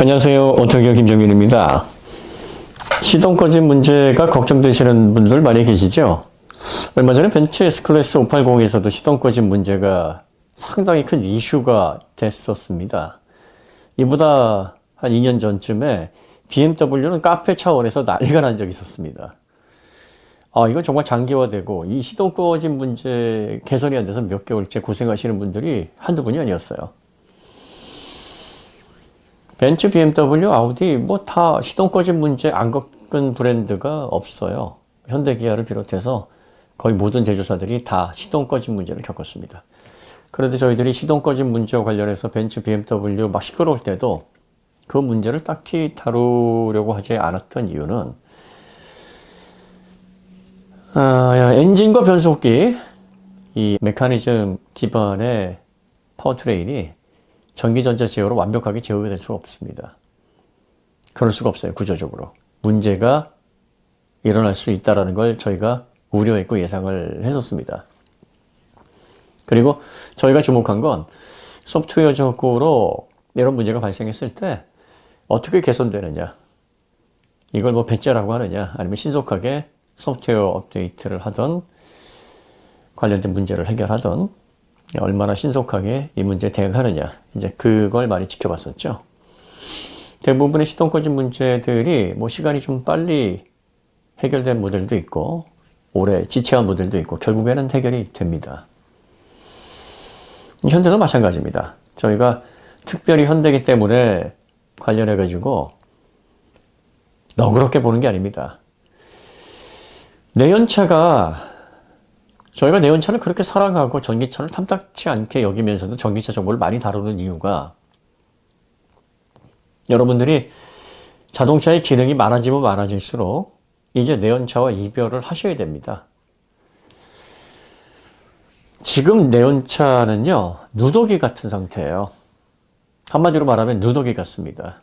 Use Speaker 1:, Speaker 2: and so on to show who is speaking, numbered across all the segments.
Speaker 1: 안녕하세요. 오토기업 김정민입니다. 시동 꺼짐 문제가 걱정되시는 분들 많이 계시죠? 얼마 전에 벤츠 S클래스 580에서도 시동 꺼짐 문제가 상당히 큰 이슈가 됐었습니다. 이보다 한 2년 전쯤에 BMW는 카페 차원에서 난리가 난 적이 있었습니다. 이건 정말 장기화되고 이 시동 꺼짐 문제 개선이 안 돼서 몇 개월째 고생하시는 분들이 한두 분이 아니었어요. 벤츠, BMW, 아우디 뭐 다 시동 꺼짐 문제 안 겪은 브랜드가 없어요. 현대기아를 비롯해서 거의 모든 제조사들이 다 시동 꺼짐 문제를 겪었습니다. 그런데 저희들이 시동 꺼짐 문제와 관련해서 벤츠, BMW 막 시끄러울 때도 그 문제를 딱히 다루려고 하지 않았던 이유는 엔진과 변속기, 이 메커니즘 기반의 파워트레인이 전기전자 제어로 완벽하게 제어가 될 수가 없습니다. 그럴 수가 없어요. 구조적으로. 문제가 일어날 수 있다는 걸 저희가 우려했고 예상을 했었습니다. 그리고 저희가 주목한 건 소프트웨어적으로 이런 문제가 발생했을 때 어떻게 개선되느냐. 이걸 뭐 배째라고 하느냐. 아니면 신속하게 소프트웨어 업데이트를 하던 관련된 문제를 해결하던 얼마나 신속하게 이 문제에 대응하느냐. 이제 그걸 많이 지켜봤었죠. 대부분의 시동 꺼짐 문제들이 뭐 시간이 좀 빨리 해결된 모델도 있고 오래 지체한 모델도 있고 결국에는 해결이 됩니다. 현대도 마찬가지입니다. 저희가 특별히 현대기 때문에 관련해 가지고 너그럽게 보는 게 아닙니다. 내연차가 저희가 내연차를 그렇게 사랑하고 전기차를 탐탁치 않게 여기면서도 전기차 정보를 많이 다루는 이유가 여러분들이 자동차의 기능이 많아지면 많아질수록 이제 내연차와 이별을 하셔야 됩니다. 지금 내연차는요, 누더기 같은 상태예요. 한마디로 말하면 누더기 같습니다.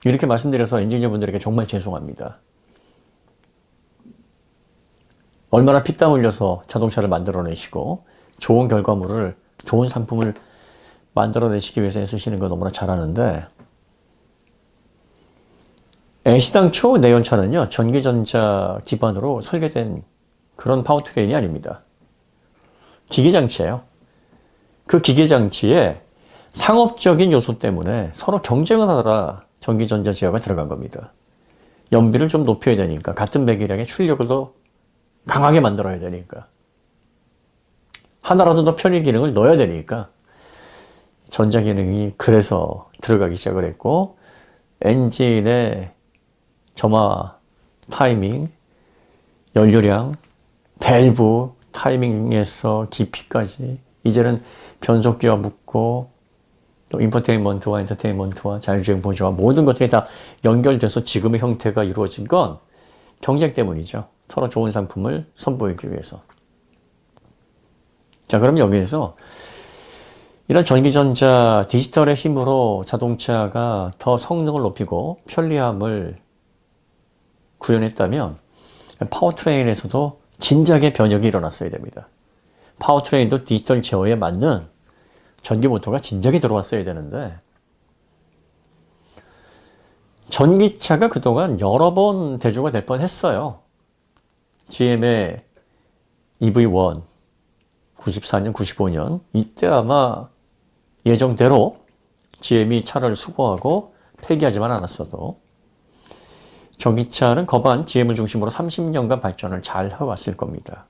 Speaker 1: 이렇게 말씀드려서 엔지니어분들에게 정말 죄송합니다. 얼마나 피땀 흘려서 자동차를 만들어내시고 좋은 결과물을, 좋은 상품을 만들어내시기 위해서 애쓰시는 거 너무나 잘 아는데 애시당초 내연차는요, 전기전자 기반으로 설계된 그런 파워트레인이 아닙니다. 기계장치예요. 그 기계장치에 상업적인 요소 때문에 서로 경쟁을 하느라 전기전자 제어가 들어간 겁니다. 연비를 좀 높여야 되니까 같은 배기량의 출력을 더 강하게 만들어야 되니까 하나라도 더 편의 기능을 넣어야 되니까 전자기능이 그래서 들어가기 시작을 했고 엔진의 점화 타이밍, 연료량, 밸브 타이밍에서 깊이까지 이제는 변속기와 묶고 또 인포테인먼트와 엔터테인먼트와 자율주행 보조와 모든 것들이 다 연결돼서 지금의 형태가 이루어진 건 경쟁 때문이죠. 서로 좋은 상품을 선보이기 위해서. 자, 그럼 여기에서 이런 전기전자 디지털의 힘으로 자동차가 더 성능을 높이고 편리함을 구현했다면 파워트레인에서도 진작에 변혁이 일어났어야 됩니다. 파워트레인도 디지털 제어에 맞는 전기 모터가 진작에 들어왔어야 되는데 전기차가 그동안 여러 번 대조가 될 뻔했어요. GM의 EV1 94년, 95년 이때 아마 예정대로 GM이 차를 수거하고 폐기하지만 않았어도 전기차는 거반 GM을 중심으로 30년간 발전을 잘 해왔을 겁니다.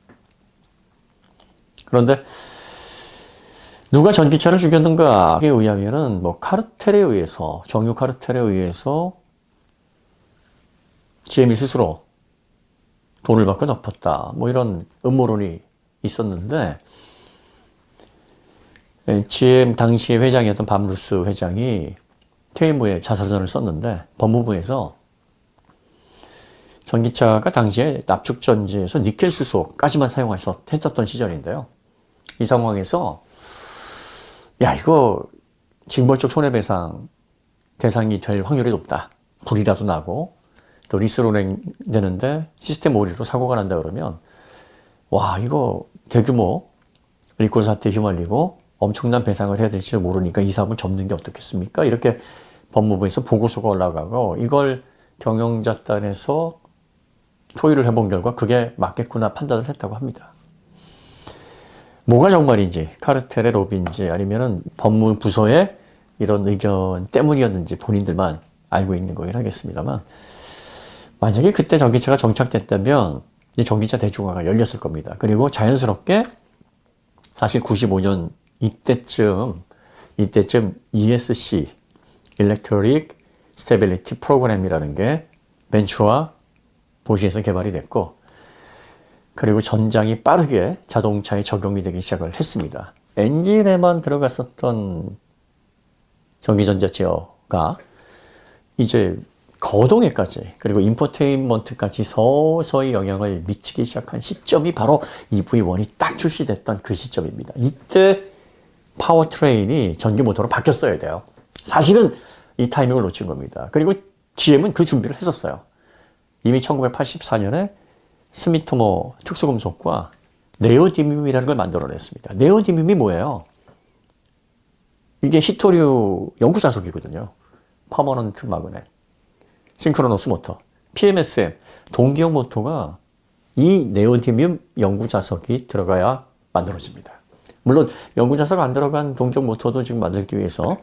Speaker 1: 그런데 누가 전기차를 죽였는가에 의하면은 뭐 카르텔에 의해서 정유 카르텔에 의해서 GM이 스스로 돈을 받고 덮었다. 뭐 이런 음모론이 있었는데 GM 당시의 회장이었던 밤루스 회장이 퇴임 후에 자서전을 썼는데 법무부에서 전기차가 당시에 납축전지에서 니켈 수소까지만 했었던 시절인데요. 이 상황에서 야 이거 징벌적 손해배상 대상이 될 확률이 높다. 불이라도 나고 또 리스로 되는데 시스템 오류로 사고가 난다 그러면 와 이거 대규모 리콜 사태에 휘말리고 엄청난 배상을 해야 될지도 모르니까 이 사업을 접는 게 어떻겠습니까? 이렇게 법무부에서 보고서가 올라가고 이걸 경영자단에서 토의를 해본 결과 그게 맞겠구나 판단을 했다고 합니다. 뭐가 정말인지 카르텔의 로비인지 아니면은 법무부서의 이런 의견 때문이었는지 본인들만 알고 있는 거긴 하겠습니다만 만약에 그때 전기차가 정착됐다면 이 전기차 대중화가 열렸을 겁니다. 그리고 자연스럽게 사실 95년 이때쯤 ESC Electric Stability Program이라는 게 벤츠와 보시에서 개발이 됐고 그리고 전장이 빠르게 자동차에 적용이 되기 시작을 했습니다. 엔진에만 들어갔었던 전기전자 제어가 이제 거동에까지 그리고 인포테인먼트까지 서서히 영향을 미치기 시작한 시점이 바로 EV1이 딱 출시됐던 그 시점입니다. 이때 파워트레인이 전기 모터로 바뀌었어야 돼요. 사실은 이 타이밍을 놓친 겁니다. 그리고 GM은 그 준비를 했었어요. 이미 1984년에 스미토모 특수금속과 네오디뮴이라는 걸 만들어냈습니다. 네오디뮴이 뭐예요? 이게 히토류 연구자석이거든요. 퍼머넌트 마그넷, 싱크로너스 모터, PMSM, 동기형 모터가 이 네오디뮴 연구자석이 들어가야 만들어집니다. 물론 연구자석 안 들어간 동기형 모터도 지금 만들기 위해서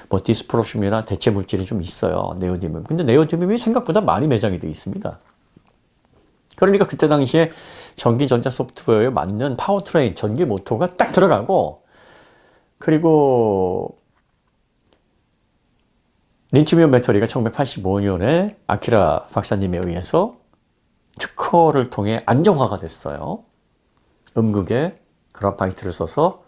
Speaker 1: 뭐 디스프로슘이나 대체 물질이 좀 있어요. 네오디뮴. 근데 네오디뮴이 생각보다 많이 매장이 되어 있습니다. 그러니까 그때 당시에 전기전자 소프트웨어에 맞는 파워트레인, 전기 모터가 딱 들어가고 그리고 리튬이온 배터리가 1985년에 아키라 박사님에 의해서 특허를 통해 안정화가 됐어요. 음극에 그라파이트를 써서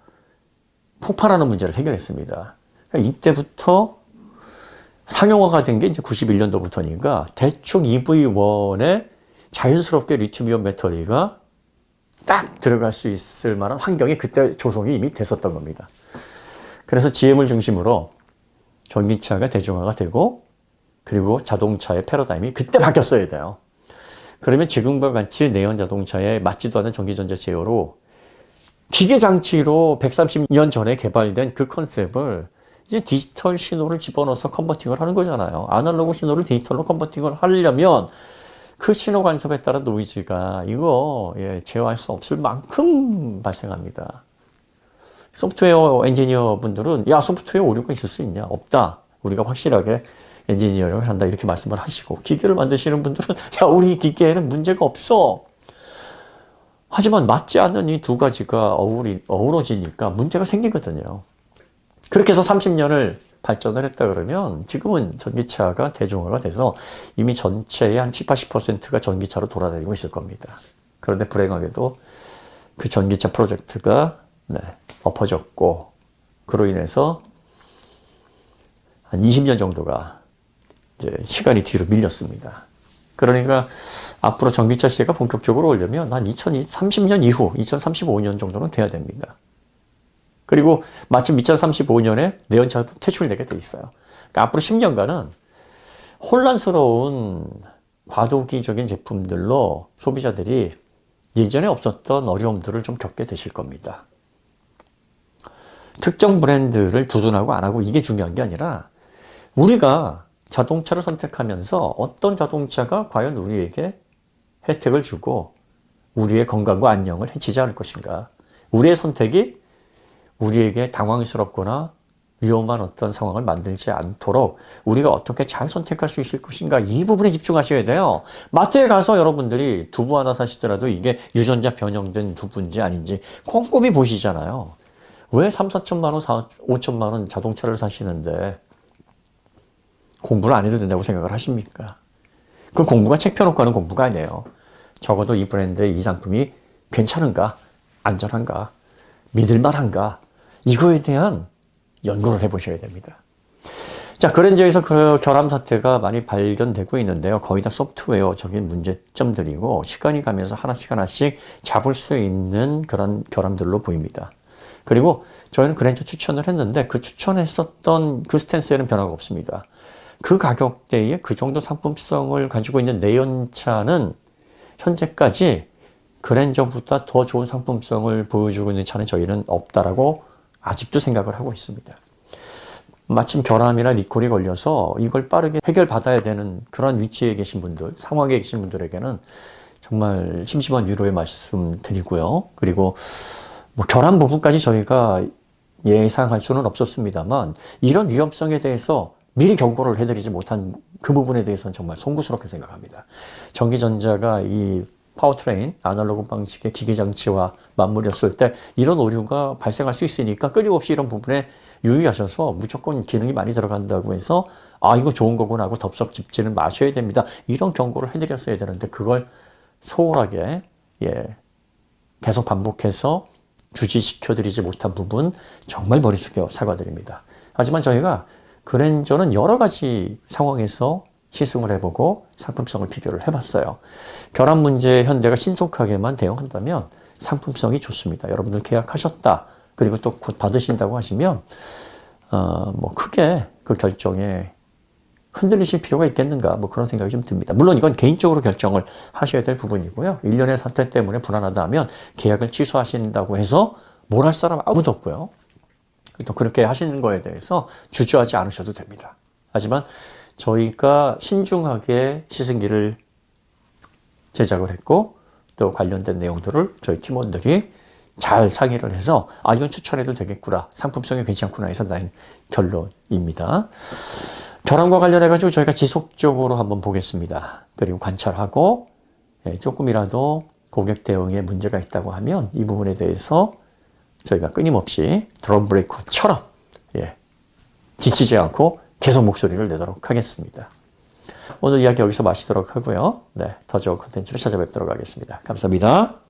Speaker 1: 폭발하는 문제를 해결했습니다. 그러니까 이때부터 상용화가 된 게 이제 91년도부터니까 대충 EV1에 자연스럽게 리튬이온 배터리가 딱 들어갈 수 있을 만한 환경이 그때 조성이 이미 됐었던 겁니다. 그래서 GM을 중심으로 전기차가 대중화가 되고 그리고 자동차의 패러다임이 그때 바뀌었어야 돼요. 그러면 지금과 같이 내연 자동차에 맞지도 않은 전기전자 제어로 기계장치로 130년 전에 개발된 그 컨셉을 이제 디지털 신호를 집어넣어서 컨버팅을 하는 거잖아요. 아날로그 신호를 디지털로 컨버팅을 하려면 그 신호 간섭에 따른 노이즈가 이거 제어할 수 없을 만큼 발생합니다. 소프트웨어 엔지니어 분들은 야 소프트웨어 오류가 있을 수 있냐? 없다. 우리가 확실하게 엔지니어링을 한다 이렇게 말씀을 하시고 기계를 만드시는 분들은 야 우리 기계에는 문제가 없어. 하지만 맞지 않는 이 두 가지가 어우러지니까 문제가 생기거든요. 그렇게 해서 30년을 발전을 했다 그러면 지금은 전기차가 대중화가 돼서 이미 전체의 한 70, 80%가 전기차로 돌아다니고 있을 겁니다. 그런데 불행하게도 그 전기차 프로젝트가 엎어졌고 그로 인해서 한 20년 정도가 이제 시간이 뒤로 밀렸습니다. 그러니까 앞으로 전기차 시대가 본격적으로 오려면 한 2030년 이후 2035년 정도는 돼야 됩니다. 그리고 마침 2035년에 내연차도 퇴출되게 돼 있어요. 그러니까 앞으로 10년간은 혼란스러운 과도기적인 제품들로 소비자들이 예전에 없었던 어려움들을 좀 겪게 되실 겁니다. 특정 브랜드를 두둔하고 안 하고 이게 중요한 게 아니라 우리가 자동차를 선택하면서 어떤 자동차가 과연 우리에게 혜택을 주고 우리의 건강과 안녕을 해치지 않을 것인가. 우리의 선택이 우리에게 당황스럽거나 위험한 어떤 상황을 만들지 않도록 우리가 어떻게 잘 선택할 수 있을 것인가 이 부분에 집중하셔야 돼요. 마트에 가서 여러분들이 두부 하나 사시더라도 이게 유전자 변형된 두부인지 아닌지 꼼꼼히 보시잖아요. 왜 3, 4천만 원, 5천만 원 자동차를 사시는데 공부를 안 해도 된다고 생각을 하십니까? 그 공부가 책 펴놓고 하는 공부가 아니에요. 적어도 이 브랜드의 이 상품이 괜찮은가? 안전한가? 믿을만한가? 이거에 대한 연구를 해보셔야 됩니다. 자, 그랜저에서 그 결함 사태가 많이 발견되고 있는데요. 거의 다 소프트웨어적인 문제점들이고 시간이 가면서 하나씩 잡을 수 있는 그런 결함들로 보입니다. 그리고 저희는 그랜저 추천을 했는데 그 추천했었던 그 스탠스에는 변화가 없습니다. 그 가격대에 그 정도 상품성을 가지고 있는 내연차는 현재까지 그랜저보다 더 좋은 상품성을 보여주고 있는 차는 저희는 없다라고 아직도 생각을 하고 있습니다. 마침 결함이나 리콜이 걸려서 이걸 빠르게 해결받아야 되는 그런 위치에 계신 분들, 상황에 계신 분들에게는 정말 심심한 위로의 말씀 드리고요. 그리고 뭐 결함 부분까지 저희가 예상할 수는 없었습니다만 이런 위험성에 대해서 미리 경고를 해드리지 못한 그 부분에 대해서는 정말 송구스럽게 생각합니다. 전기전자가 이 파워트레인, 아날로그 방식의 기계장치와 맞물렸을 때 이런 오류가 발생할 수 있으니까 끊임없이 이런 부분에 유의하셔서 무조건 기능이 많이 들어간다고 해서 아 이거 좋은 거구나 하고 덥석 집지는 마셔야 됩니다. 이런 경고를 해드렸어야 되는데 그걸 소홀하게 계속 반복해서 주지시켜드리지 못한 부분 정말 머리 숙여 사과드립니다. 하지만 저희가 그랜저는 여러 가지 상황에서 시승을 해보고 상품성을 비교를 해봤어요. 결함 문제에 현대가 신속하게만 대응한다면 상품성이 좋습니다. 여러분들 계약하셨다. 그리고 또 곧 받으신다고 하시면 뭐 크게 그 결정에 흔들리실 필요가 있겠는가 뭐 그런 생각이 좀 듭니다. 물론 이건 개인적으로 결정을 하셔야 될 부분이고요. 일련의 사태 때문에 불안하다 하면 계약을 취소하신다고 해서 뭘 할 사람 아무도 없고요. 또 그렇게 하시는 거에 대해서 주저하지 않으셔도 됩니다. 하지만 저희가 신중하게 시승기를 제작을 했고 또 관련된 내용들을 저희 팀원들이 잘 상의를 해서 아 이건 추천해도 되겠구나, 상품성이 괜찮구나 해서 난 결론입니다. 결함과 관련해가지고 저희가 지속적으로 한번 보겠습니다. 그리고 관찰하고 조금이라도 고객 대응에 문제가 있다고 하면 이 부분에 대해서 저희가 끊임없이 드럼 브레이크처럼 지치지 않고 계속 목소리를 내도록 하겠습니다. 오늘 이야기 여기서 마치도록 하고요. 더 좋은 콘텐츠로 찾아뵙도록 하겠습니다. 감사합니다.